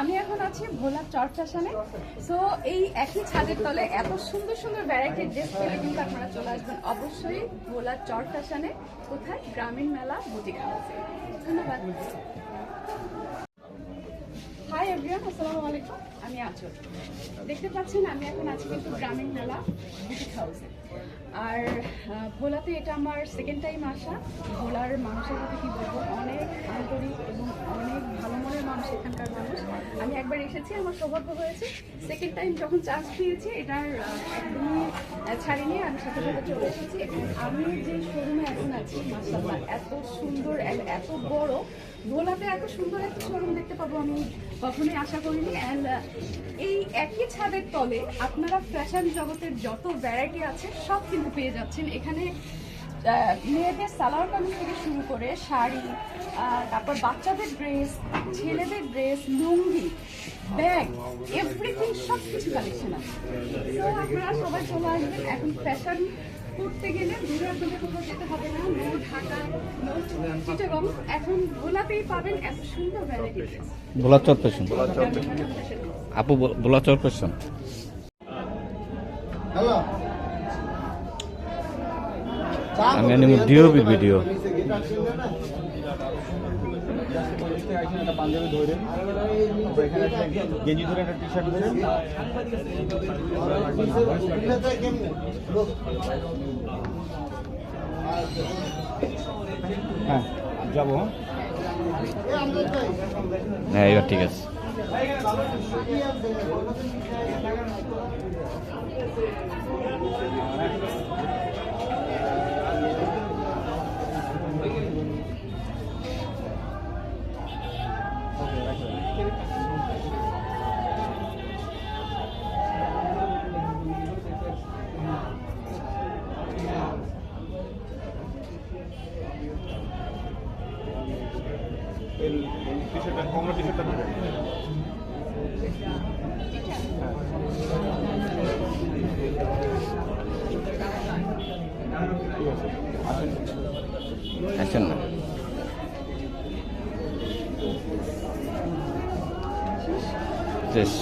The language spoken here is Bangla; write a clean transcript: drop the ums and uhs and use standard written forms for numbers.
আমি এখন আছি ভোলা চর ফ্যাশনে। সো এই একই ছাদের তলে এত সুন্দর সুন্দর ভ্যারাইটির ড্রেস পেলে কিন্তু আপনারা চলে আসবেন অবশ্যই ভোলা চর ফ্যাশনে। কোথায়? গ্রামীণ মেলা বুটিক হাউসে। ধন্যবাদ। হাই এভরিওয়ান, আসসালামু আলাইকুম। আমি আঁচল। দেখতে পাচ্ছেন আমি এখন আছি কিন্তু গ্রামীণ মেলা বুটিক হাউসে। আর ভোলাতে এটা আমার সেকেন্ড টাইম আসা। ভোলার মানুষের কথা কি বলবো, অনেক আন্তরিক এবং অনেক ভালো মনের মানুষ এখানকার মানুষ। আমি একবার এসেছি, আমার সৌভাগ্য হয়েছে। সেকেন্ড টাইম যখন চান্স পেয়েছি এটার একদমই ছাড়িনি, আমি সাথে সাথে চলে এসেছি। আমি যে শোরুমে এখন আছি মাশাআল্লাহ এত সুন্দর, এত বড়, ভোলাতে এত সুন্দর একটা শোরুম দেখতে পাবো আমি কখনোই আশা করিনি। অ্যান্ড এই একই ছাদের তলে আপনারা ফ্যাশন জগতের যত ভ্যারাইটি আছে সব কিন্তু পেয়ে যাচ্ছেন এখানে। মেয়েদের সালোয়ার কামিজ থেকে শুরু করে শাড়ি, তারপর বাচ্চাদের ড্রেস, ছেলেদের ড্রেস, লুঙ্গি, ব্যাগ, এভরিথিং সব কিছু কালেকশন আছে। তো আপনারা সবাই চলে আসবেন। এখন ফ্যাশন করতে গেলে দূরে আপনাদের কোথাও যেতে হবে না, নো ঢাকা, নো চিটাগং, এখন ভোলাতেই পাবেন এত সুন্দর ভ্যারাইটি। ভোলা চর ফ্যাশন আপু, ভোলা চর ফ্যাশন। হ্যালো, আমি ডিওবি ভিডিও একটা পাঞ্জাবি ধরেন, এখানে গেঞ্জি ধরে একটা টি শার্ট ধরেন। হ্যাঁ যাবো। হ্যাঁ এবার ঠিক আছে। আসেন না। শেষ।